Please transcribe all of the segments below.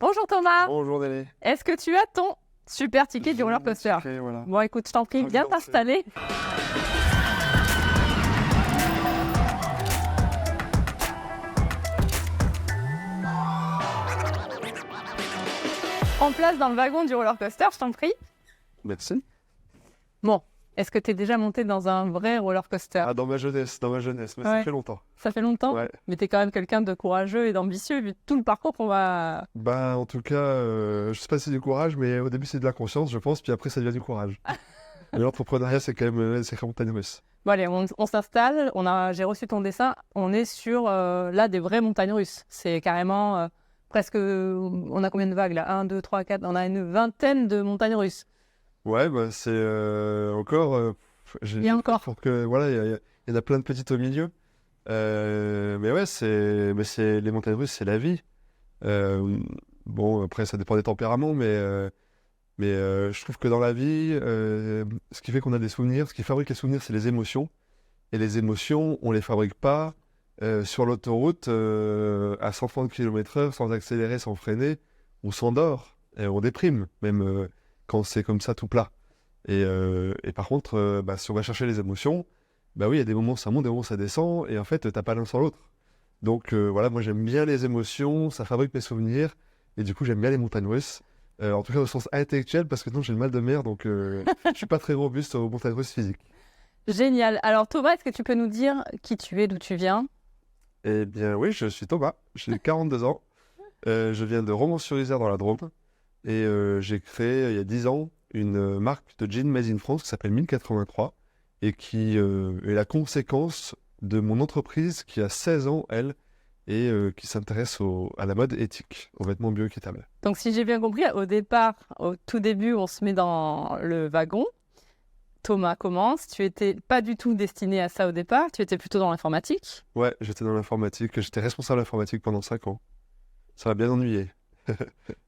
Bonjour Thomas. Bonjour Nelly. Est-ce que tu as ton super ticket du roller coaster? Voilà. Bon écoute, je t'en prie, viens t'installer. En place dans le wagon du roller coaster, je t'en prie. Merci. Bon, est-ce que tu es déjà monté dans un vrai roller coaster? Ah, dans ma jeunesse, mais ça fait longtemps. Ça fait longtemps? Ouais. Mais tu es quand même quelqu'un de courageux et d'ambitieux vu tout le parcours qu'on va... Bah, en tout cas, je sais pas si c'est du courage, mais au début c'est de l'inconscience, je pense, puis après ça devient du courage. Mais l'entrepreneuriat, c'est quand même sacrée montagne russe. Bon allez, on s'installe, j'ai reçu ton dessin, on est sur là des vraies montagnes russes. C'est carrément presque, on a combien de vagues là? 1, 2, 3, 4, on a une vingtaine de montagnes russes. Ouais, bah c'est encore... Il y a encore. Pour que, voilà, il y en a plein de petites au milieu. Mais ouais, les montagnes russes, c'est la vie. Bon, après, ça dépend des tempéraments, mais je trouve que dans la vie, ce qui fait qu'on a des souvenirs, ce qui fabrique les souvenirs, c'est les émotions. Et les émotions, on les fabrique pas sur l'autoroute à 130 km/h, sans accélérer, sans freiner. On s'endort, et on déprime, même quand c'est comme ça tout plat. Et par contre, si on va chercher les émotions, bah oui, il y a des moments où ça monte, des moments où ça descend, et en fait, t'as pas l'un sans l'autre. Donc voilà, moi j'aime bien les émotions, ça fabrique mes souvenirs, et du coup j'aime bien les montagnes russes. En tout cas au sens intellectuel, parce que non j'ai le mal de mer, donc je suis pas très robuste aux montagnes russes physiques. Génial. Alors Thomas, est-ce que tu peux nous dire qui tu es, d'où tu viens? Eh bien oui, je suis Thomas, j'ai 42 ans, je viens de Romans-sur-Isère dans la Drôme, et j'ai créé il y a 10 ans une marque de jeans made in France qui s'appelle 1083, et qui est la conséquence de mon entreprise qui a 16 ans, elle, et qui s'intéresse à la mode éthique, aux vêtements bioéquitables. Donc si j'ai bien compris, au départ, au tout début, on se met dans le wagon. Thomas commence, tu étais pas du tout destiné à ça au départ, tu étais plutôt dans l'informatique. Ouais, j'étais dans l'informatique, j'étais responsable informatique pendant 5 ans. Ça m'a bien ennuyé.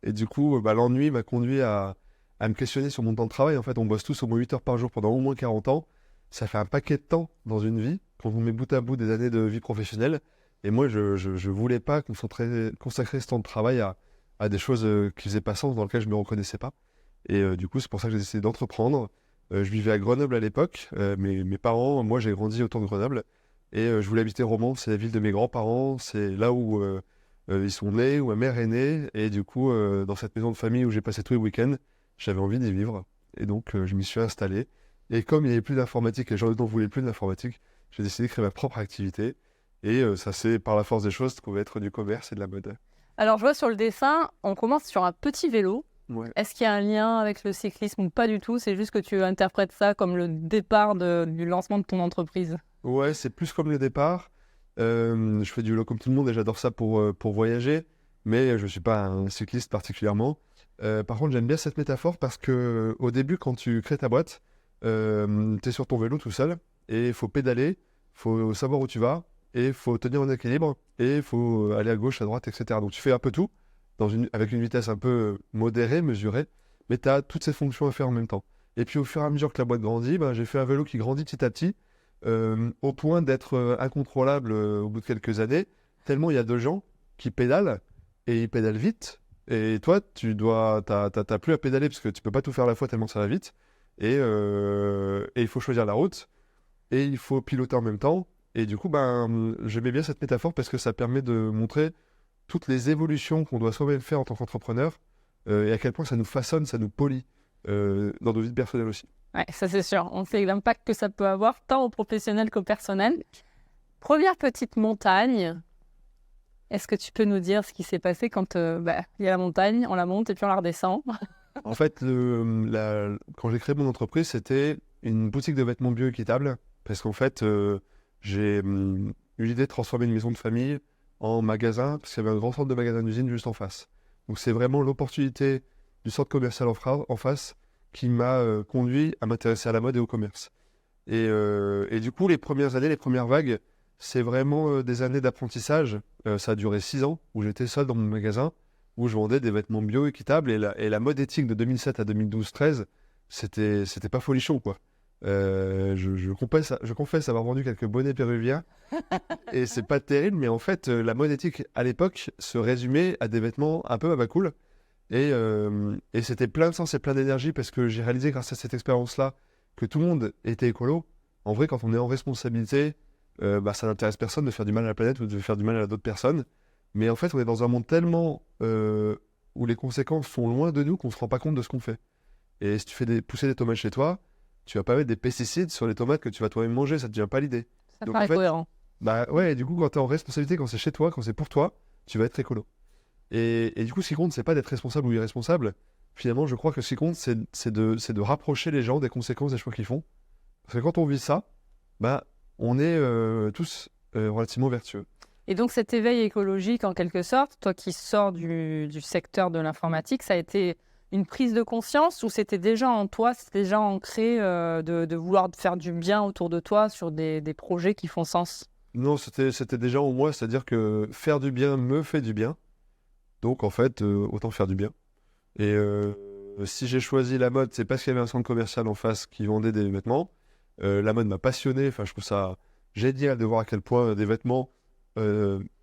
Et du coup, l'ennui m'a conduit à me questionner sur mon temps de travail. En fait, on bosse tous au moins 8 heures par jour pendant au moins 40 ans. Ça fait un paquet de temps dans une vie, quand on met bout à bout des années de vie professionnelle. Et moi, je voulais pas consacrer ce temps de travail à des choses qui faisaient pas sens, dans lesquelles je me reconnaissais pas. Et du coup, c'est pour ça que j'ai décidé d'entreprendre. Je vivais à Grenoble à l'époque. Mes parents, moi, j'ai grandi autour de Grenoble. Et je voulais habiter Romans, c'est la ville de mes grands-parents. C'est là où ils sont nés, où ma mère est née. Et du coup, dans cette maison de famille où j'ai passé tous les week-ends, j'avais envie d'y vivre. Et donc, je m'y suis installé. Et comme il n'y avait plus d'informatique, et les gens ne voulaient plus d'informatique, j'ai décidé de créer ma propre activité. Et ça s'est, par la force des choses, trouvé être du commerce et de la mode. Alors je vois sur le dessin, on commence sur un petit vélo. Ouais. Est-ce qu'il y a un lien avec le cyclisme ou pas du tout? C'est juste que tu interprètes ça comme le départ du lancement de ton entreprise. Ouais, c'est plus comme le départ. Je fais du vélo comme tout le monde et j'adore ça pour voyager. Mais je ne suis pas un cycliste particulièrement. Par contre, j'aime bien cette métaphore parce que au début, quand tu crées ta boîte, tu es sur ton vélo tout seul et il faut pédaler, il faut savoir où tu vas et il faut tenir en équilibre et il faut aller à gauche, à droite, etc. Donc tu fais un peu tout avec une vitesse un peu modérée, mesurée, mais tu as toutes ces fonctions à faire en même temps. Et puis au fur et à mesure que la boîte grandit, j'ai fait un vélo qui grandit petit à petit au point d'être incontrôlable au bout de quelques années, tellement il y a de gens qui pédalent et ils pédalent vite. Et toi, t'as plus à pédaler parce que tu peux pas tout faire à la fois tellement ça va vite. Et il faut choisir la route et il faut piloter en même temps. Et du coup, j'aimais bien cette métaphore parce que ça permet de montrer toutes les évolutions qu'on doit soi-même faire en tant qu'entrepreneur et à quel point ça nous façonne, ça nous polit dans nos vies personnelles aussi. Ouais, ça c'est sûr. On sait l'impact que ça peut avoir tant au professionnel qu'au personnel. Première petite montagne. Est-ce que tu peux nous dire ce qui s'est passé quand il y a la montagne, on la monte et puis on la redescend? En fait, quand j'ai créé mon entreprise, c'était une boutique de vêtements bioéquitables parce qu'en fait, j'ai eu l'idée de transformer une maison de famille en magasin parce qu'il y avait un grand centre de magasin d'usine juste en face. Donc c'est vraiment l'opportunité du centre commercial en face qui m'a conduit à m'intéresser à la mode et au commerce. Et du coup, les premières années, les premières vagues, c'est vraiment des années d'apprentissage. Ça a duré 6 ans où j'étais seul dans mon magasin, où je vendais des vêtements bio-équitables. Et la mode éthique de 2007 à 2012-13, c'était pas folichon, quoi. Je confesse avoir vendu quelques bonnets péruviens. Et c'est pas terrible, mais en fait, la mode éthique à l'époque se résumait à des vêtements un peu à bas cool. Et c'était plein de sens et plein d'énergie parce que j'ai réalisé grâce à cette expérience-là que tout le monde était écolo. En vrai, quand on est en responsabilité, ça n'intéresse personne de faire du mal à la planète ou de faire du mal à d'autres personnes. Mais en fait, on est dans un monde tellement où les conséquences sont loin de nous qu'on ne se rend pas compte de ce qu'on fait. Et si tu fais pousser des tomates chez toi, tu vas pas mettre des pesticides sur les tomates que tu vas toi-même manger, ça ne te vient pas l'idée. Ça Donc, paraît en fait, cohérent. bah ouais, du coup, quand tu es en responsabilité, quand c'est chez toi, quand c'est pour toi, tu vas être écolo. Et du coup, ce qui compte, c'est pas d'être responsable ou irresponsable. Finalement, je crois que ce qui compte, c'est de rapprocher les gens des conséquences des choix qu'ils font. Parce que quand on vit ça, bah, on est tous relativement vertueux. Et donc cet éveil écologique, en quelque sorte, toi qui sors du secteur de l'informatique, ça a été une prise de conscience ou c'était déjà en toi, c'était déjà ancré de vouloir faire du bien autour de toi sur des projets qui font sens? Non, c'était déjà en moi, c'est-à-dire que faire du bien me fait du bien. Donc, en fait, autant faire du bien. Et si j'ai choisi la mode, c'est parce qu'il y avait un centre commercial en face qui vendait des vêtements. La mode m'a passionné. Enfin, je trouve ça génial de voir à quel point des vêtements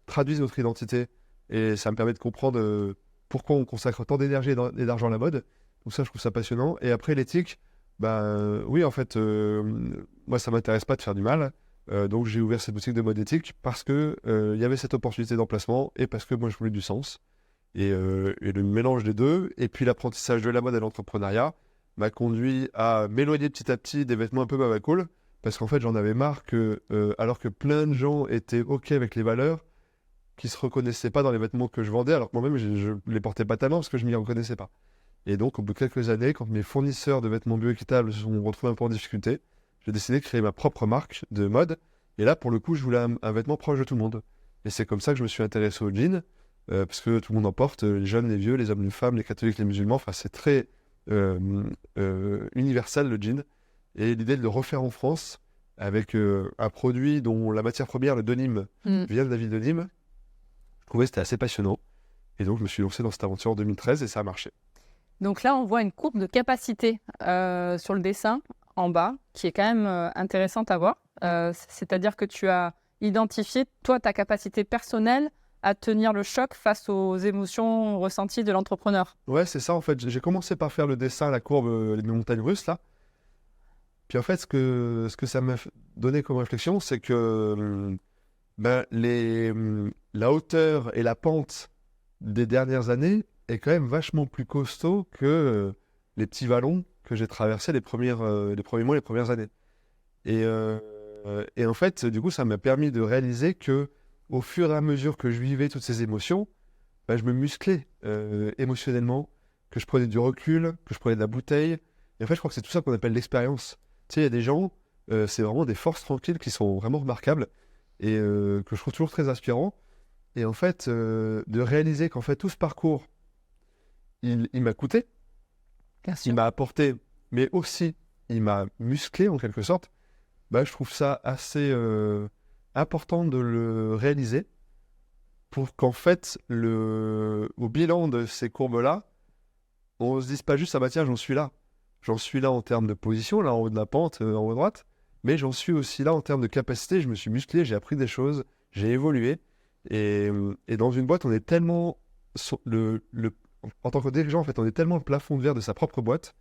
traduisent notre identité. Et ça me permet de comprendre pourquoi on consacre tant d'énergie et d'argent à la mode. Donc ça, je trouve ça passionnant. Et après, l'éthique, oui, en fait, moi, ça m'intéresse pas de faire du mal. Donc j'ai ouvert cette boutique de mode éthique parce que il y avait cette opportunité d'emplacement et parce que moi, je voulais du sens. Et le mélange des deux, et puis l'apprentissage de la mode et l'entrepreneuriat, m'a conduit à m'éloigner petit à petit des vêtements un peu babacool, parce qu'en fait j'en avais marre que, alors que plein de gens étaient OK avec les valeurs, qui se reconnaissaient pas dans les vêtements que je vendais, alors que moi-même je les portais pas tellement parce que je m'y reconnaissais pas. Et donc au bout de quelques années, quand mes fournisseurs de vêtements bioéquitables se sont retrouvés un peu en difficulté, j'ai décidé de créer ma propre marque de mode, et là pour le coup je voulais un vêtement proche de tout le monde. Et c'est comme ça que je me suis intéressé au jean, parce que tout le monde en porte, les jeunes, les vieux, les hommes, les femmes, les catholiques, les musulmans, enfin c'est très universel le jean. Et l'idée de le refaire en France avec un produit dont la matière première, le denim, vient de la ville de Nîmes, je trouvais que c'était assez passionnant. Et donc je me suis lancé dans cette aventure en 2013 et ça a marché. Donc là, on voit une courbe de capacité sur le dessin en bas, qui est quand même intéressante à voir. C'est-à-dire que tu as identifié, toi, ta capacité personnelle à tenir le choc face aux émotions ressenties de l'entrepreneur. Ouais, c'est ça en fait. J'ai commencé par faire le dessin, la courbe, les montagnes russes là. Puis en fait, ce que ça m'a donné comme réflexion, c'est que la hauteur et la pente des dernières années est quand même vachement plus costaud que les petits vallons que j'ai traversés les premiers mois, les premières années. Et en fait, du coup, ça m'a permis de réaliser que au fur et à mesure que je vivais toutes ces émotions, je me musclais émotionnellement, que je prenais du recul, que je prenais de la bouteille. Et en fait, je crois que c'est tout ça qu'on appelle l'expérience. Tu sais, il y a des gens, c'est vraiment des forces tranquilles qui sont vraiment remarquables et que je trouve toujours très inspirants. Et en fait, de réaliser qu'en fait, tout ce parcours, il m'a coûté, Bien sûr. il m'a apporté, mais aussi, il m'a musclé en quelque sorte. Je trouve ça assez important de le réaliser pour qu'en fait, au bilan de ces courbes-là, on se dise pas juste, ah bah tiens, j'en suis là. J'en suis là en termes de position, là en haut de la pente, en haut à droite, mais j'en suis aussi là en termes de capacité. Je me suis musclé, j'ai appris des choses, j'ai évolué. Et dans une boîte, on est tellement, en tant que dirigeant, en fait, on est tellement le plafond de verre de sa propre boîte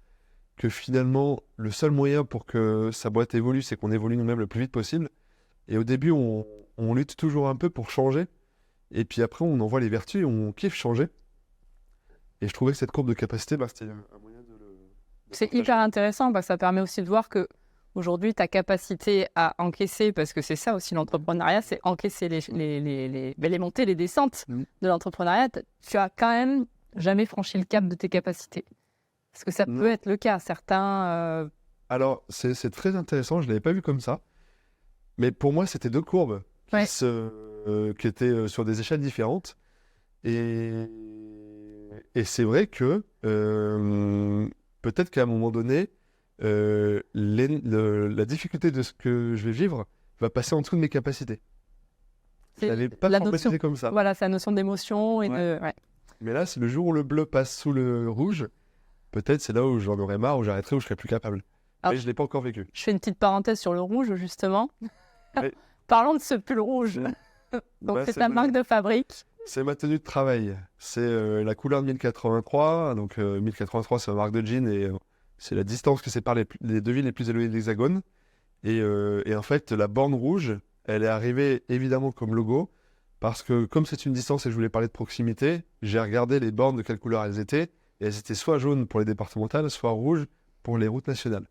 que finalement, le seul moyen pour que sa boîte évolue, c'est qu'on évolue nous-mêmes le plus vite possible. Et au début, on lutte toujours un peu pour changer. Et puis après, on en voit les vertus et on kiffe changer. Et je trouvais que cette courbe de capacité, c'était un moyen de le C'est partager. hyper intéressant, parce que ça permet aussi de voir que aujourd'hui, ta capacité à encaisser, parce que c'est ça aussi l'entrepreneuriat, c'est encaisser les montées, les descentes de l'entrepreneuriat. Tu as quand même jamais franchi le cap de tes capacités. Parce que ça Non. peut être le cas. Certains... Alors, c'est très intéressant, je ne l'avais pas vu comme ça. Mais pour moi, c'était deux courbes Ouais. qui étaient sur des échelles différentes. Et c'est vrai que peut-être qu'à un moment donné, la difficulté de ce que je vais vivre va passer en dessous de mes capacités. Je c'est n'avais pas la formatisé notion. comme ça. Voilà, c'est la notion d'émotion et Ouais. de... Ouais. Mais là, c'est le jour où le bleu passe sous le rouge, peut-être c'est là où j'en aurais marre, où j'arrêterai, où je serai plus capable. Alors, Mais je ne l'ai pas encore vécu. je fais une petite parenthèse sur le rouge, justement. Oui. Parlons de ce pull rouge. Donc, c'est c'est ta vrai. marque de fabrique. C'est ma tenue de travail. C'est la couleur de 1083. Donc 1083, c'est ma marque de jean et c'est la distance qui sépare les deux villes les plus éloignées de l'Hexagone. Et en fait, la borne rouge, elle est arrivée évidemment comme logo parce que comme c'est une distance et je voulais parler de proximité, j'ai regardé les bornes de quelle couleur elles étaient et elles étaient soit jaunes pour les départementales, soit rouges pour les routes nationales.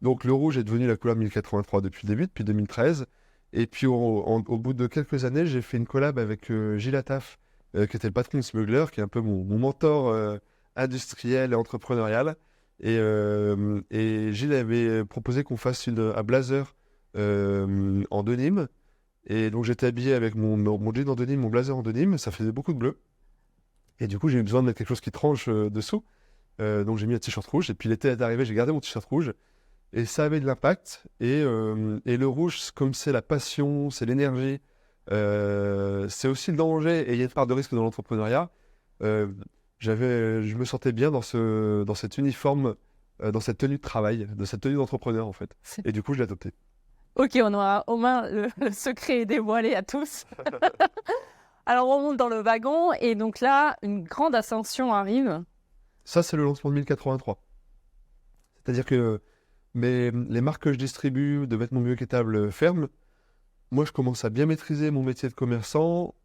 Donc le rouge est devenu la couleur 1083 depuis le début, depuis 2013. Et puis au bout de quelques années, j'ai fait une collab avec Gilles Attaf, qui était le patron de Smuggler, qui est un peu mon mentor industriel et entrepreneurial. Et Gilles avait proposé qu'on fasse un blazer en denim. Et donc j'étais habillé avec mon jean en denim, mon blazer en denim, ça faisait beaucoup de bleu. Et du coup, j'ai eu besoin de mettre quelque chose qui tranche dessous. Donc j'ai mis un t-shirt rouge. Et puis l'été est arrivé, j'ai gardé mon t-shirt rouge. Et ça avait de l'impact. Et le rouge, comme c'est la passion, c'est l'énergie, c'est aussi le danger. Et il y a une part de risque dans l'entrepreneuriat. Je me sentais bien dans cet uniforme, dans cette tenue de travail, dans cette tenue d'entrepreneur en fait. Et du coup, je l'ai adopté. Ok, on aura au moins le secret est dévoilé à tous. Alors, on monte dans le wagon et donc là, une grande ascension arrive. Ça, c'est le lancement de 1083. C'est-à-dire que les marques que je distribue de vêtements bioéquitables ferment. Moi, je commence à bien maîtriser mon métier de commerçant.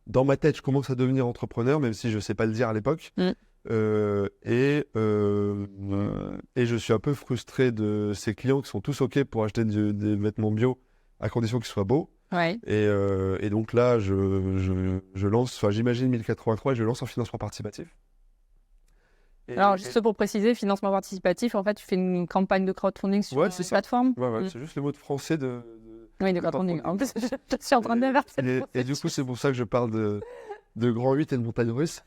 Dans ma tête, je commence à devenir entrepreneur, même si je ne sais pas le dire à l'époque. Et je suis un peu frustré de ces clients qui sont tous OK pour acheter des vêtements bio à condition qu'ils soient beaux. Ouais. Et donc là, je lance, enfin j'imagine 1083 et je lance en financement participatif. Alors, juste pour préciser, financement participatif, en fait, tu fais une campagne de crowdfunding sur une plateforme. Ouais, c'est juste le mot de français Oui, de crowdfunding. En plus, je suis en train d'inverser. Et du coup, c'est pour ça que je parle de Grand 8 et de montagne russe.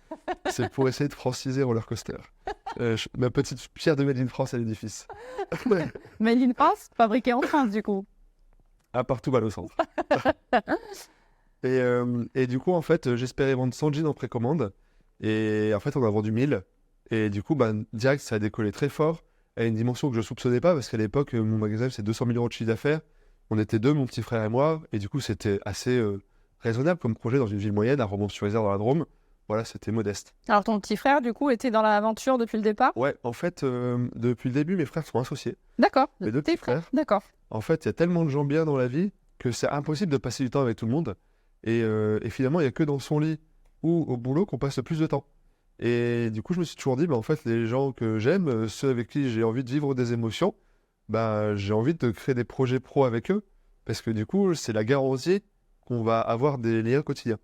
C'est pour essayer de franciser Roller Coaster. Ma petite pierre de Made in France à l'édifice. Made in France, fabriqué en France, du coup. À partout, mal au centre. Et du coup, en fait, j'espérais vendre 100 jeans en précommande. Et en fait, on a vendu 1000. Et du coup, direct, ça a décollé très fort, à une dimension que je ne soupçonnais pas, parce qu'à l'époque, mon magasin, c'est 200 000 euros de chiffre d'affaires. On était deux, mon petit frère et moi, et du coup, c'était assez raisonnable comme projet dans une ville moyenne, à Romans-sur-Isère, dans la Drôme. Voilà, c'était modeste. Alors, ton petit frère, du coup, était dans l'aventure depuis le départ? Ouais, en fait, depuis le début, mes frères sont associés. D'accord. Mes deux petits frères. D'accord. En fait, il y a tellement de gens bien dans la vie que c'est impossible de passer du temps avec tout le monde. Et finalement, il n'y a que dans son lit ou au boulot qu'on passe le plus de temps. Et du coup, je me suis toujours dit, en fait, les gens que j'aime, ceux avec qui j'ai envie de vivre des émotions, j'ai envie de créer des projets pro avec eux. Parce que du coup, c'est la garantie qu'on va avoir des liens quotidiens.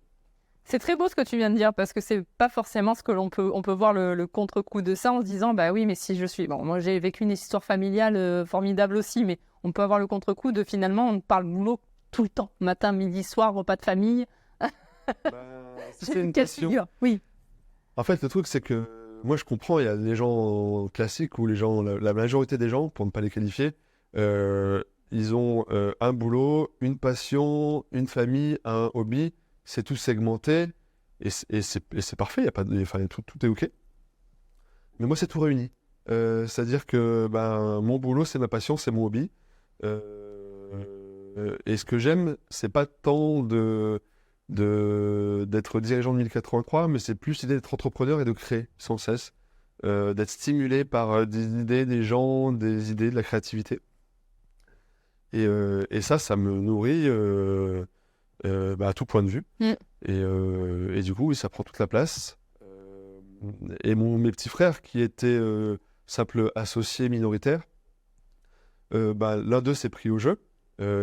C'est très beau ce que tu viens de dire, parce que c'est pas forcément ce que on peut voir le contre-coup de ça en se disant, bah oui, mais si je suis... Bon, moi, j'ai vécu une histoire familiale formidable aussi, mais on peut avoir le contre-coup de finalement, on parle boulot tout le temps. Matin, midi, soir, repas de famille. C'est une question. Oui. En fait, le truc, c'est que moi, je comprends, il y a des gens classiques ou la majorité des gens, pour ne pas les qualifier, ils ont un boulot, une passion, une famille, un hobby, c'est tout segmenté et c'est parfait, y a pas tout est OK. Mais moi, c'est tout réuni. C'est-à-dire que mon boulot, c'est ma passion, c'est mon hobby. Et ce que j'aime, c'est pas tant d'être dirigeant de 1083, mais c'est plus l'idée d'être entrepreneur et de créer sans cesse, d'être stimulé par des idées, des gens, des idées, de la créativité. Et ça me nourrit à tout point de vue. Et du coup, oui, ça prend toute la place. Et mes petits frères, qui étaient simples associés minoritaires, l'un d'eux s'est pris au jeu.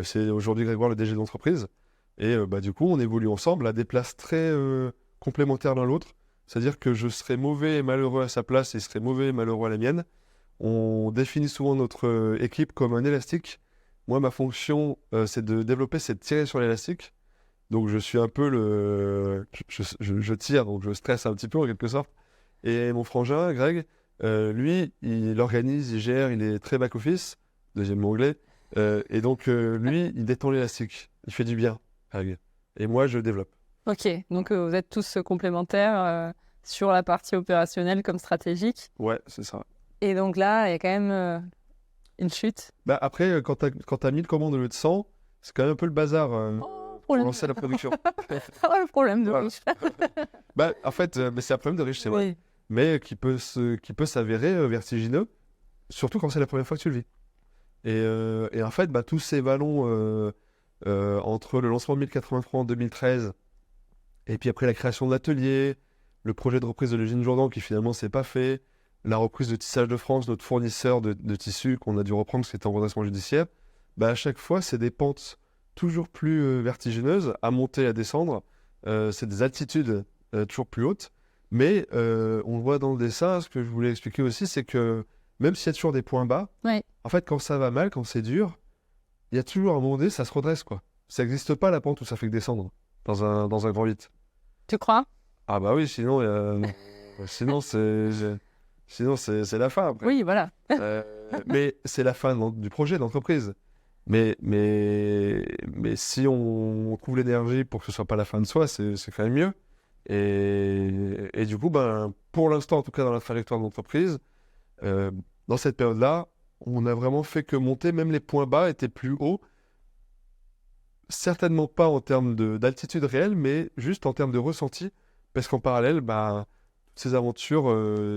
C'est aujourd'hui Grégoire, le DG de l'entreprise. Et du coup, on évolue ensemble à des places très complémentaires l'un l'autre. C'est-à-dire que je serais mauvais et malheureux à sa place et il serait mauvais et malheureux à la mienne. On définit souvent notre équipe comme un élastique. Moi, ma fonction, c'est de développer, c'est de tirer sur l'élastique. Donc, je suis un peu je tire, donc je stresse un petit peu en quelque sorte. Et mon frangin, Greg, lui, il organise, il gère, il est très back-office, deuxième mot anglais. Et donc, lui, il détend l'élastique. Il fait du bien. Et moi, je développe. Ok, donc vous êtes tous complémentaires sur la partie opérationnelle comme stratégique. Ouais, c'est ça. Et donc là, il y a quand même une chute. Après, quand tu as 1000 commandes au lieu de 100, c'est quand même un peu le bazar. problème. lancer la production. Pas le problème de Voilà. riche. En fait, mais c'est un problème de riche, c'est vrai. Oui. Mais qui peut s'avérer vertigineux, surtout quand c'est la première fois que tu le vis. Et en fait, tous ces ballons entre le lancement de 1083 en 2013 et puis après la création de l'atelier, le projet de reprise de l'usine Jourdan qui finalement s'est pas fait, la reprise de Tissage de France, notre fournisseur de tissus qu'on a dû reprendre parce qu'il était en redressement judiciaire, à chaque fois, c'est des pentes toujours plus vertigineuses à monter, à descendre. C'est des altitudes toujours plus hautes. Mais on le voit dans le dessin, ce que je voulais expliquer aussi, c'est que même s'il y a toujours des points bas, Ouais. en fait, quand ça va mal, quand c'est dur, il y a toujours un moment donné, ça se redresse, quoi. Ça n'existe pas la pente où ça fait que descendre dans un grand 8. Tu crois? Ah bah oui, sinon, sinon c'est la fin après. Oui, voilà. Mais c'est la fin du projet d'entreprise. Mais si on trouve l'énergie pour que ce soit pas la fin de soi, c'est quand même mieux. Et du coup, pour l'instant, en tout cas dans la trajectoire de l'entreprise, dans cette période-là, on a vraiment fait que monter, même les points bas étaient plus hauts. Certainement pas en termes d'altitude réelle, mais juste en termes de ressenti. Parce qu'en parallèle, ces aventures,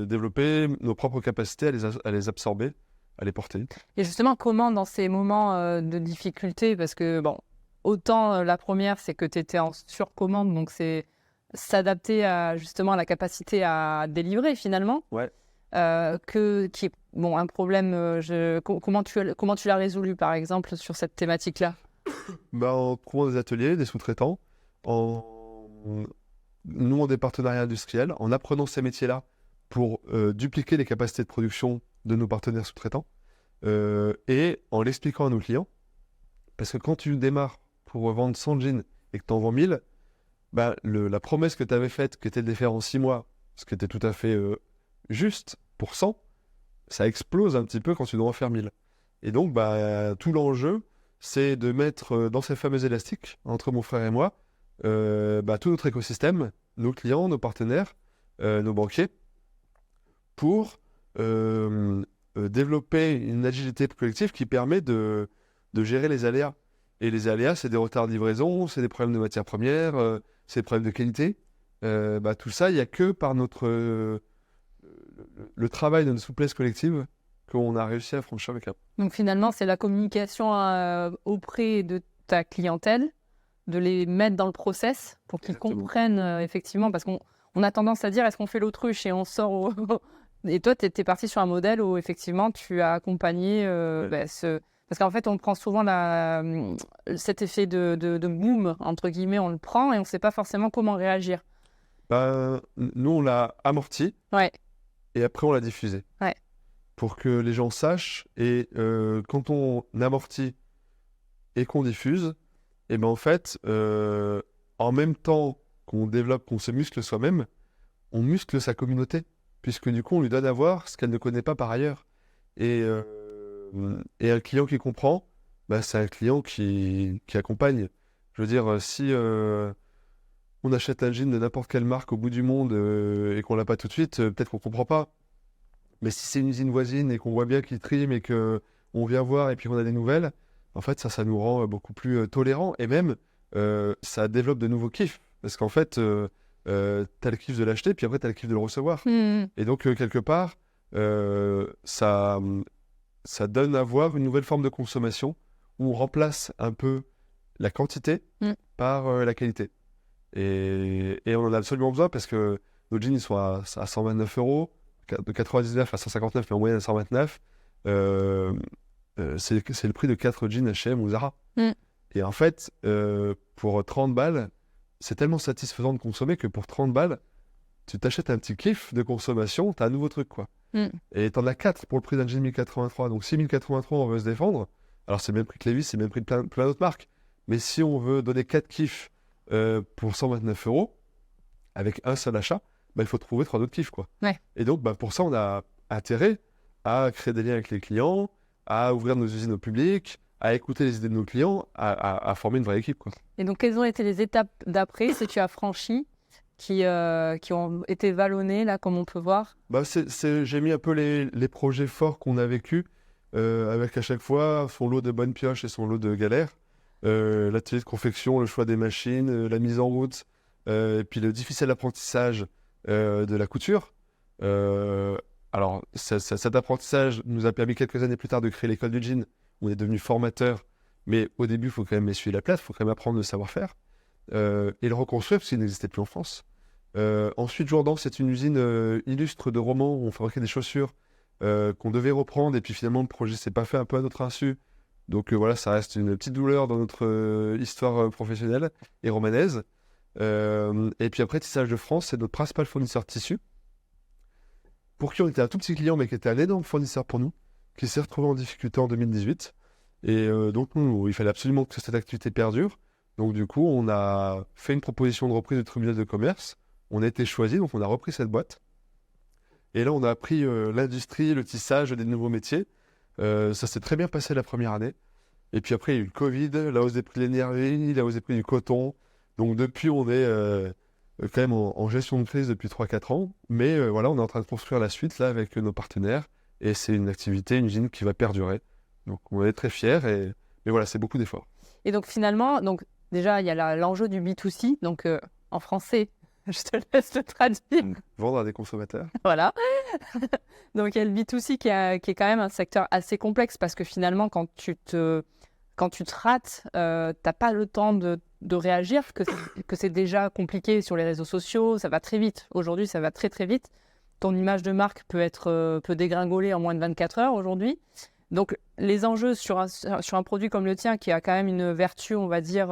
développer nos propres capacités à les absorber, à les porter. Et justement, comment dans ces moments de difficulté, parce que bon, autant la première, c'est que tu étais en surcommande, donc c'est s'adapter justement à la capacité à délivrer finalement. Ouais. Qui est bon, un problème. Comment tu l'as résolu par exemple sur cette thématique-là? En trouvant des ateliers, des sous-traitants, en nouant des partenariats industriels, en apprenant ces métiers-là pour dupliquer les capacités de production de nos partenaires sous-traitants et en l'expliquant à nos clients. Parce que quand tu démarres pour vendre 100 jeans et que tu en vends 1000, la promesse que tu avais faite, qui était de les faire en 6 mois, ce qui était tout à fait juste pour 100, ça explose un petit peu quand tu dois en faire 1000. Et donc, tout l'enjeu, c'est de mettre dans ces fameux élastiques, entre mon frère et moi, tout notre écosystème, nos clients, nos partenaires, nos banquiers, pour développer une agilité collective qui permet de gérer les aléas. Et les aléas, c'est des retards de livraison, c'est des problèmes de matières premières, c'est des problèmes de qualité. Tout ça, il n'y a que par le travail de notre souplesse collective qu'on a réussi à franchir le cap. Donc finalement, c'est la communication auprès de ta clientèle, de les mettre dans le process pour qu'ils comprennent effectivement, parce qu'on a tendance à dire est-ce qu'on fait l'autruche et on sort Et toi, tu étais parti sur un modèle où effectivement tu as accompagné parce qu'en fait, on prend souvent cet effet de boom, entre guillemets, on le prend et on ne sait pas forcément comment réagir. Nous, on l'a amorti et après, on l'a diffusé. Ouais. Pour que les gens sachent. Et quand on amortit et qu'on diffuse, et en fait, en même temps qu'on développe, qu'on se muscle soi-même, on muscle sa communauté. Puisque du coup, on lui donne à voir ce qu'elle ne connaît pas par ailleurs. Et un client qui comprend, c'est un client qui accompagne. Je veux dire, si on achète un jean de n'importe quelle marque au bout du monde et qu'on l'a pas tout de suite, peut-être qu'on comprend pas. Mais si c'est une usine voisine et qu'on voit bien qu'il trime et qu'on vient voir et puis qu'on a des nouvelles, en fait, ça nous rend beaucoup plus tolérants. Et même, ça développe de nouveaux kiffs. Parce qu'en fait, t'as le kiff de l'acheter, puis après, t'as le kiff de le recevoir. Et donc, quelque part, ça donne à voir une nouvelle forme de consommation où on remplace un peu la quantité par la qualité. Et on en a absolument besoin parce que nos jeans, ils sont à 129 €, de 99 à 159, mais en moyenne à 129. C'est le prix de 4 jeans H&M ou Zara. Et en fait, pour 30 balles, c'est tellement satisfaisant de consommer que pour 30 balles, tu t'achètes un petit kiff de consommation, t'as un nouveau truc, quoi. Et t'en as 4 pour le prix d'un jean 1083. Donc si 1083, on veut se défendre, alors c'est le même prix que Levi's, c'est le même prix de plein d'autres marques. Mais si on veut donner 4 kiffs pour 129 €, avec un seul achat, il faut trouver 3 autres kiffs, quoi. Ouais. Et donc, pour ça, on a intérêt à créer des liens avec les clients, à ouvrir nos usines au public, à écouter les idées de nos clients, à former une vraie équipe, quoi. Et donc, quelles ont été les étapes d'après, si tu as franchi, qui ont été vallonnées, là, comme on peut voir? J'ai mis un peu les projets forts qu'on a vécus, avec à chaque fois son lot de bonnes pioches et son lot de galères. l'atelier de confection, le choix des machines, la mise en route, et puis le difficile apprentissage de la couture. Alors, cet apprentissage nous a permis quelques années plus tard de créer l'école du jean, où on est devenu formateur, mais au début, il faut quand même essuyer la plate, il faut quand même apprendre le savoir-faire, et le reconstruire, parce qu'il n'existait plus en France. Ensuite, Jourdan, c'est une usine illustre de romans où on fabriquait des chaussures qu'on devait reprendre, et puis finalement, le projet s'est pas fait un peu à notre insu. Donc voilà, ça reste une petite douleur dans notre histoire professionnelle et romanaise. Et puis après, Tissage de France, c'est notre principal fournisseur de tissus, pour qui on était un tout petit client, mais qui était un énorme fournisseur pour nous, qui s'est retrouvé en difficulté en 2018. Et donc, nous, il fallait absolument que cette activité perdure. Donc du coup, on a fait une proposition de reprise du tribunal de commerce. On a été choisi, donc on a repris cette boîte. Et là, on a appris l'industrie, le tissage, des nouveaux métiers. Ça s'est très bien passé la première année. Et puis après, il y a eu le Covid, la hausse des prix de l'énergie, la hausse des prix du coton. Donc depuis, on est quand même en gestion de crise depuis 3-4 ans. Mais voilà, on est en train de construire la suite là avec nos partenaires. Et c'est une activité, une usine qui va perdurer. Donc on est très fiers. Mais voilà, c'est beaucoup d'efforts. Et donc finalement, donc, déjà, il y a l'enjeu du B2C. Donc en français, je te laisse le traduire. Vendre à des consommateurs. Voilà. Donc il y a le B2C qui est quand même un secteur assez complexe parce que finalement, quand tu te rates, tu n'as pas le temps de réagir, que c'est déjà compliqué sur les réseaux sociaux, ça va très vite. Aujourd'hui, ça va très très vite. Ton image de marque peut dégringoler en moins de 24 heures aujourd'hui. Donc les enjeux sur un produit comme le tien qui a quand même une vertu, on va dire,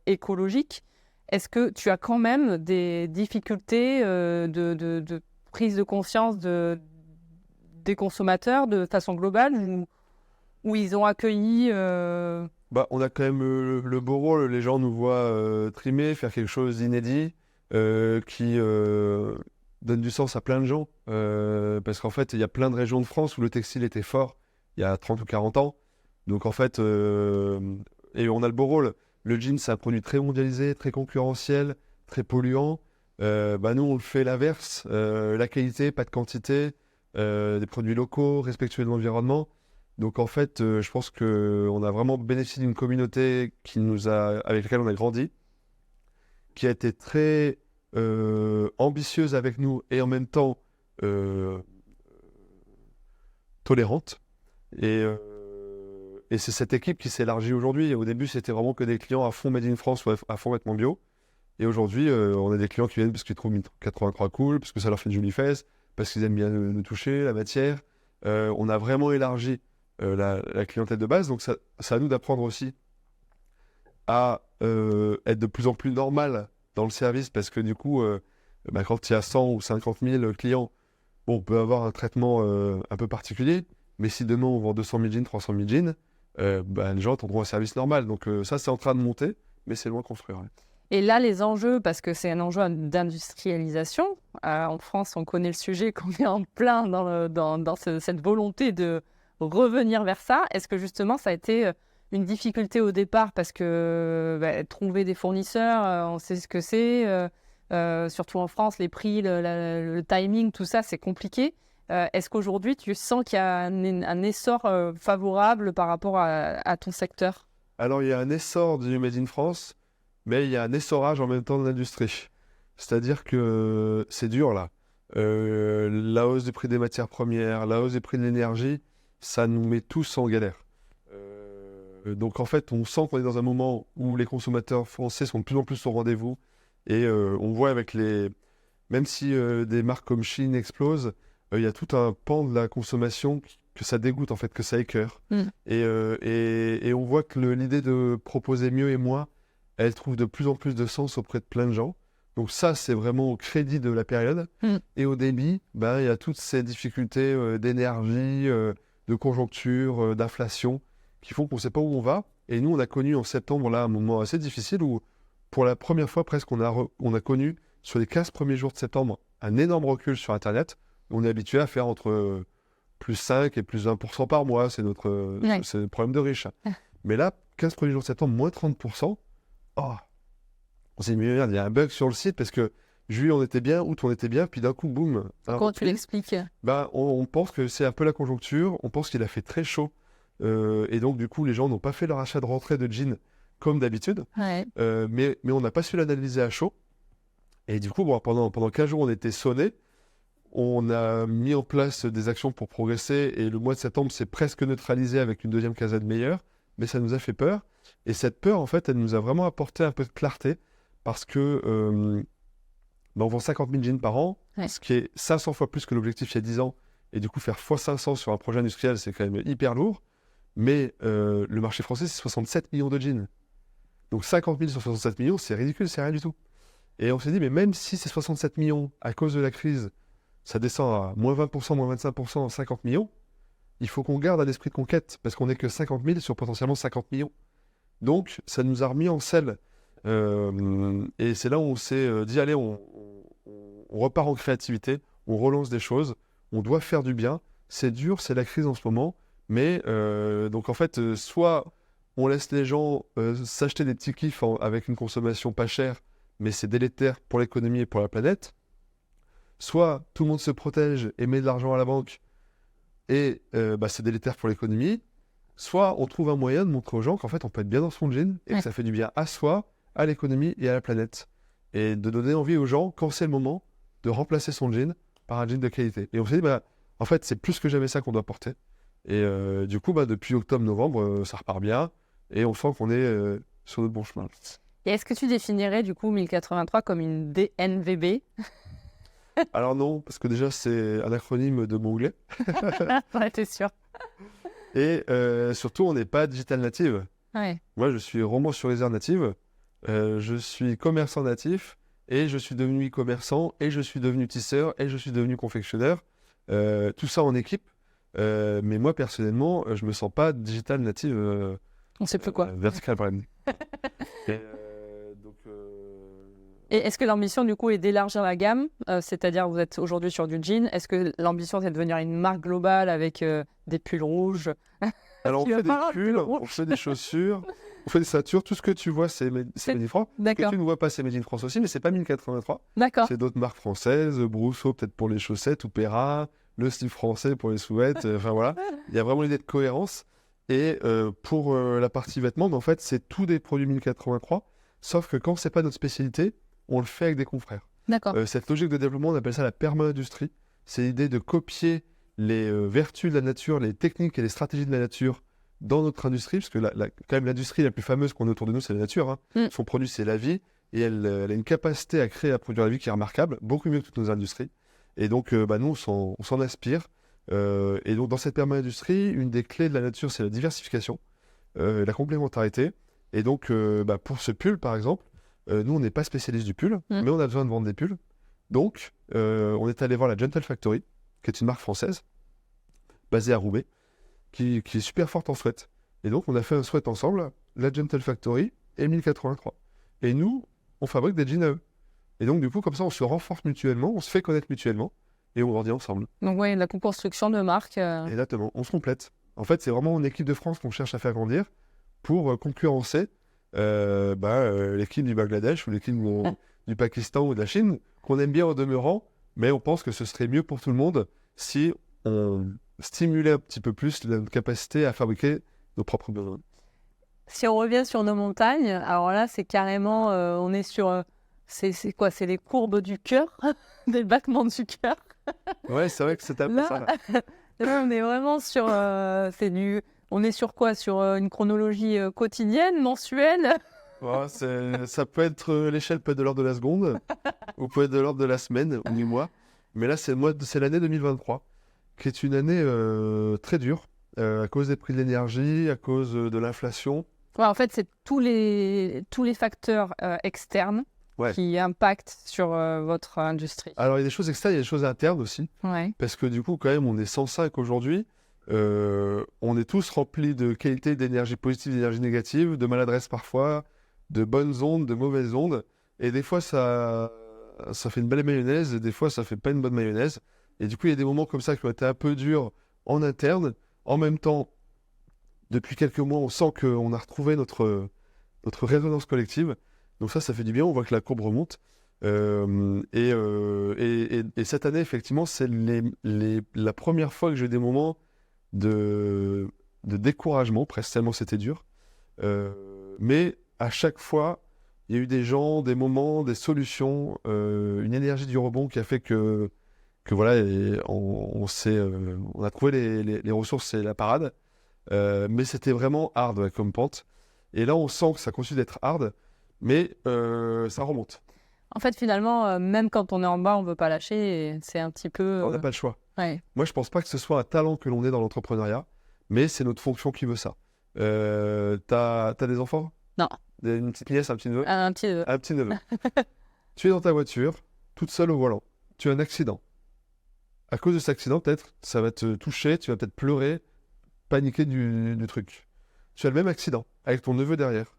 écologique, est-ce que tu as quand même des difficultés de prise de conscience des consommateurs de façon globale où ils ont accueilli On a quand même le beau rôle, les gens nous voient trimer, faire quelque chose d'inédit, qui donne du sens à plein de gens, parce qu'en fait, il y a plein de régions de France où le textile était fort il y a 30 ou 40 ans, donc en fait, et on a le beau rôle. Le jean, c'est un produit très mondialisé, très concurrentiel, très polluant. Nous, on le fait l'inverse, la qualité, pas de quantité, des produits locaux, respectueux de l'environnement. Donc en fait, je pense qu'on a vraiment bénéficié d'une communauté avec laquelle on a grandi, qui a été très ambitieuse avec nous et en même temps tolérante. Et c'est cette équipe qui s'est élargie aujourd'hui. Au début, c'était vraiment que des clients à fond Made in France ou à fond vêtements bio. Et aujourd'hui, on a des clients qui viennent parce qu'ils trouvent 1083 cool, parce que ça leur fait de jolies fesses, parce qu'ils aiment bien nous toucher, la matière. On a vraiment élargi la clientèle de base. Donc, c'est à nous d'apprendre aussi à être de plus en plus normal dans le service parce que du coup, quand il y a 100 ou 50 000 clients, on peut avoir un traitement un peu particulier. Mais si demain, on vend 200 000 jeans, 300 000 jeans, les gens attendront un service normal. Donc, ça, c'est en train de monter, mais c'est loin de construire. Ouais. Et là, les enjeux, parce que c'est un enjeu d'industrialisation, en France, on connaît le sujet, qu'on est en plein dans cette volonté de revenir vers ça. Est-ce que justement, ça a été une difficulté au départ parce que trouver des fournisseurs, on sait ce que c'est, surtout en France, les prix, le timing, tout ça, c'est compliqué. Est-ce qu'aujourd'hui, tu sens qu'il y a un essor favorable par rapport à ton secteur ? Alors, il y a un essor du Made in France, mais il y a un essorage en même temps de l'industrie. C'est-à-dire que c'est dur, là. La hausse des prix des matières premières, la hausse des prix de l'énergie, ça nous met tous en galère. Donc, en fait, on sent qu'on est dans un moment où les consommateurs français sont de plus en plus au rendez-vous. Et on voit même si des marques comme Shein explosent, il y a tout un pan de la consommation que ça dégoûte, en fait, que ça écœure. Et on voit que l'idée de proposer mieux et moins, elle trouve de plus en plus de sens auprès de plein de gens. Donc ça, c'est vraiment au crédit de la période. Et au débit, il y a toutes ces difficultés d'énergie, de conjoncture, d'inflation, qui font qu'on ne sait pas où on va. Et nous, on a connu en septembre là un moment assez difficile où, pour la première fois presque, on a connu, sur les 15 premiers jours de septembre, un énorme recul sur Internet. On est habitué à faire entre plus 5 et plus 1% par mois. C'est c'est le problème de riche. Mais là, 15 premiers jours de septembre, moins 30%. Oh, on s'est dit, merde, il y a un bug sur le site parce que juillet on était bien, août on était bien, puis d'un coup, boum. Comment tu l'expliques ? On pense que c'est un peu la conjoncture, on pense qu'il a fait très chaud. Et donc, du coup, les gens n'ont pas fait leur achat de rentrée de jeans comme d'habitude. Ouais. Mais on n'a pas su l'analyser à chaud. Et du coup, bon, pendant 15 jours, on était sonnés. On a mis en place des actions pour progresser. Et le mois de septembre s'est presque neutralisé avec une deuxième quinzaine meilleure. Mais ça nous a fait peur. Et cette peur, en fait, elle nous a vraiment apporté un peu de clarté. Parce que on vend 50 000 jeans par an, ce qui est 500 fois plus que l'objectif il y a 10 ans. Et du coup, faire x500 sur un projet industriel, c'est quand même hyper lourd. Mais le marché français, c'est 67 millions de jeans. Donc 50 000 sur 67 millions, c'est ridicule, c'est rien du tout. Et on s'est dit, mais même si ces 67 millions, à cause de la crise, ça descend à moins 20%, moins 25%, 50 millions, il faut qu'on garde un esprit de conquête, parce qu'on n'est que 50 000 sur potentiellement 50 millions. Donc, ça nous a remis en selle. Et c'est là où on s'est dit, allez, on repart en créativité, on relance des choses, on doit faire du bien. C'est dur, c'est la crise en ce moment. Mais donc en fait, soit on laisse les gens s'acheter des petits kiffs avec une consommation pas chère, mais c'est délétère pour l'économie et pour la planète. Soit tout le monde se protège et met de l'argent à la banque, et c'est délétère pour l'économie. Soit on trouve un moyen de montrer aux gens qu'en fait on peut être bien dans son jean et que ça fait du bien à soi, à l'économie et à la planète. Et de donner envie aux gens, quand c'est le moment, de remplacer son jean par un jean de qualité. Et on s'est dit, en fait, c'est plus que jamais ça qu'on doit porter. Et du coup, depuis octobre-novembre, ça repart bien. Et on sent qu'on est sur le bon chemin. Et est-ce que tu définirais du coup 1083 comme une DNVB? Alors non, parce que déjà, c'est un acronyme de mot-anglais. Ouais, t'es sûr. Et surtout, on n'est pas digital native. Ouais. Moi, je suis romancier native. Je suis commerçant natif. Et je suis devenu e-commerçant. Et je suis devenu tisseur. Et je suis devenu confectionneur. Tout ça en équipe. Mais moi, personnellement, je me sens pas digital native. On sait plus quoi. Vertical brand. Et est-ce que l'ambition, du coup, est d'élargir la gamme? C'est-à-dire, vous êtes aujourd'hui sur du jean. Est-ce que l'ambition, c'est de devenir une marque globale avec des pulls rouges? Alors, on fait des pulls, on fait des chaussures, on fait des ceintures. Tout ce que tu vois, c'est Made in France. Ce que tu ne vois pas, c'est Made in France aussi, mais c'est pas 1083. D'accord. C'est d'autres marques françaises. Brousseau, peut-être pour les chaussettes, ou Perra. Le style français pour les sous-vêtements. Enfin, voilà. Il y a vraiment l'idée de cohérence. Et pour la partie vêtements, en fait, c'est tous des produits 1083. Sauf que quand c'est pas notre spécialité, on le fait avec des confrères. D'accord. Cette logique de développement, on appelle ça la perma-industrie. C'est l'idée de copier les vertus de la nature, les techniques et les stratégies de la nature dans notre industrie, parce que quand même l'industrie la plus fameuse qu'on a autour de nous, c'est la nature. Hein. Son produit, c'est la vie, et elle a une capacité à créer, à produire la vie qui est remarquable, beaucoup mieux que toutes nos industries. Et donc, nous, on s'en inspire. Et donc, dans cette perma-industrie, une des clés de la nature, c'est la diversification, la complémentarité. Et donc, pour ce pull, par exemple, nous, on n'est pas spécialiste du pull, mais on a besoin de vendre des pulls. Donc, on est allé voir la Gentle Factory, qui est une marque française, basée à Roubaix, qui est super forte en sweat. Et donc, on a fait un sweat ensemble, la Gentle Factory et 1083. Et nous, on fabrique des jeans à eux. Et donc, du coup, comme ça, on se renforce mutuellement, on se fait connaître mutuellement, et on grandit ensemble. Donc, oui, la co-construction de marques. Exactement, on se complète. En fait, c'est vraiment une équipe de France qu'on cherche à faire grandir pour concurrencer l'équipe du Bangladesh ou l'équipe du Pakistan ou de la Chine, qu'on aime bien au demeurant, mais on pense que ce serait mieux pour tout le monde si on stimulait un petit peu plus notre capacité à fabriquer nos propres besoins. Si on revient sur nos montagnes, alors là, c'est carrément, on est sur, c'est quoi? C'est les courbes du cœur, des battements du cœur. Ouais, c'est vrai que c'est un peu ça. Là, on est vraiment sur, on est sur quoi? Sur une chronologie quotidienne, mensuelle? Ouais, ça peut être, l'échelle peut être de l'ordre de la seconde, ou peut être de l'ordre de la semaine ou du mois. Mais là, c'est l'année 2023, qui est une année très dure, à cause des prix de l'énergie, à cause de l'inflation. Ouais, en fait, c'est tous les facteurs externes qui impactent sur votre industrie. Alors, il y a des choses externes, il y a des choses internes aussi. Ouais. Parce que du coup, quand même, on est 105 aujourd'hui. On est tous remplis de qualités d'énergie positive, d'énergie négative, de maladresse parfois, de bonnes ondes, de mauvaises ondes. Et des fois, ça fait une belle mayonnaise, et des fois, ça fait pas une bonne mayonnaise. Et du coup, il y a des moments comme ça qui ont été un peu durs en interne. En même temps, depuis quelques mois, on sent qu'on a retrouvé notre résonance collective. Donc ça fait du bien, on voit que la courbe remonte. Et cette année, effectivement, c'est la première fois que j'ai eu des moments de découragement, presque tellement c'était dur. Mais à chaque fois, il y a eu des gens, des moments, des solutions, une énergie du rebond qui a fait que voilà, et on a trouvé les ressources et la parade. Mais c'était vraiment hard ouais, comme pente. Et là, on sent que ça continue d'être hard, mais ça remonte. En fait, finalement, même quand on est en bas, on ne veut pas lâcher. Et c'est un petit peu... On n'a pas le choix. Ouais. Moi, je pense pas que ce soit un talent que l'on ait dans l'entrepreneuriat, mais c'est notre fonction qui veut ça. T'as des enfants? Non. Une petite nièce, un petit neveu? Un petit... Un petit neveu. Tu es dans ta voiture, toute seule au volant. Tu as un accident. À cause de cet accident, peut-être, ça va te toucher, tu vas peut-être pleurer, paniquer du truc. Tu as le même accident, avec ton neveu derrière.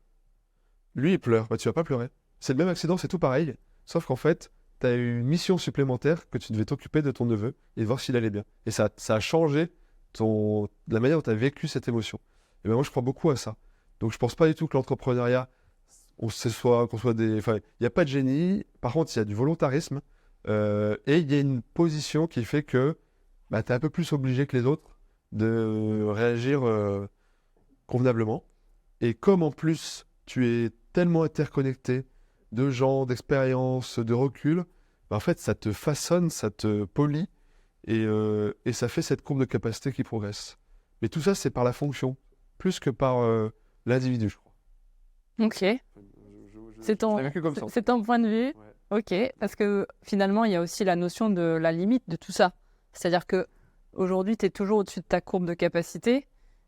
Lui, il pleure, bah tu vas pas pleurer. C'est le même accident, c'est tout pareil, sauf qu'en fait, tu as une mission supplémentaire que tu devais t'occuper de ton neveu et de voir s'il allait bien. Et ça a changé la manière dont tu as vécu cette émotion. Et ben moi, je crois beaucoup à ça. Donc, je pense pas du tout que l'entrepreneuriat, qu'on soit des... Enfin, il n'y a pas de génie, par contre, il y a du volontarisme, et il y a une position qui fait que bah, tu es un peu plus obligé que les autres de réagir convenablement. Et comme en plus, tu es tellement interconnecté de gens, d'expériences, de recul, bah, en fait, ça te façonne, ça te polie, et ça fait cette courbe de capacité qui progresse. Mais tout ça, c'est par la fonction, plus que par l'individu, je crois. Ok. C'est ton point de vue. Ouais. Ok. Parce que finalement, il y a aussi la notion de la limite de tout ça. C'est-à-dire que aujourd'hui, tu es toujours au-dessus de ta courbe de capacité,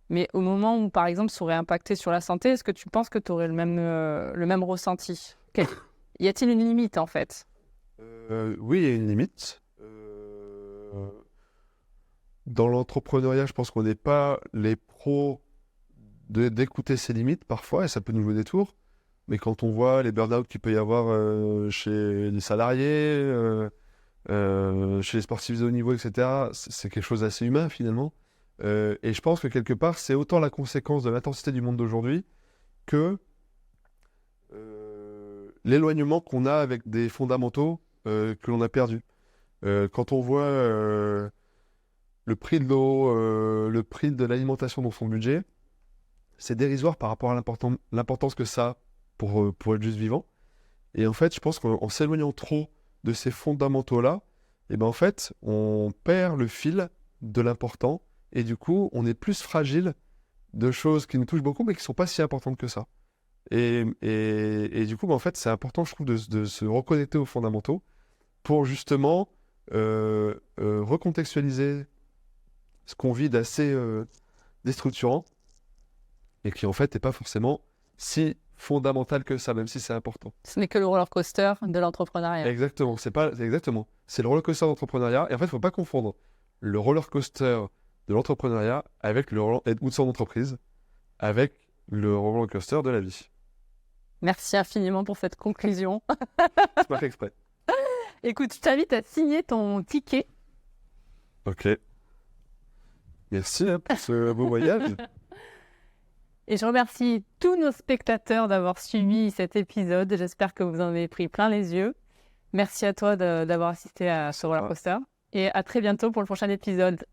mais au moment où, par exemple, ça aurait impacté sur la santé, est-ce que tu penses que tu aurais le même ressenti? Y a-t-il une limite, en fait? Oui, il y a une limite. Dans l'entrepreneuriat, je pense qu'on n'est pas les pros d'écouter ses limites parfois, et ça peut nous jouer des tours. Mais quand on voit les burn-out qu'il peut y avoir chez les salariés, chez les sportifs de haut niveau, etc., c'est quelque chose d'assez humain finalement. Et je pense que quelque part, c'est autant la conséquence de l'intensité du monde d'aujourd'hui que l'éloignement qu'on a avec des fondamentaux que l'on a perdus. Quand on voit le prix de l'eau, le prix de l'alimentation dans son budget, c'est dérisoire par rapport à l'importance que ça a pour être juste vivant. Et en fait, je pense qu'en s'éloignant trop de ces fondamentaux-là, et ben en fait, on perd le fil de l'important et du coup, on est plus fragile de choses qui nous touchent beaucoup mais qui ne sont pas si importantes que ça. Et du coup, ben en fait, c'est important, je trouve, de se reconnecter aux fondamentaux pour justement recontextualiser ce qu'on vit d'assez déstructurant et qui en fait n'est pas forcément si fondamental que ça, même si c'est important. Ce n'est que le roller coaster de l'entrepreneuriat. Exactement, c'est le roller coaster d'entrepreneuriat. Et en fait, il ne faut pas confondre le roller coaster de l'entrepreneuriat avec ou de son entreprise, avec le roller coaster de la vie. Merci infiniment pour cette conclusion. C'est pas fait exprès. Écoute, je t'invite à signer ton ticket. Ok. Merci pour ce beau voyage. Et je remercie tous nos spectateurs d'avoir suivi cet épisode. J'espère que vous en avez pris plein les yeux. Merci à toi d'avoir assisté à ce roller coaster. Et à très bientôt pour le prochain épisode.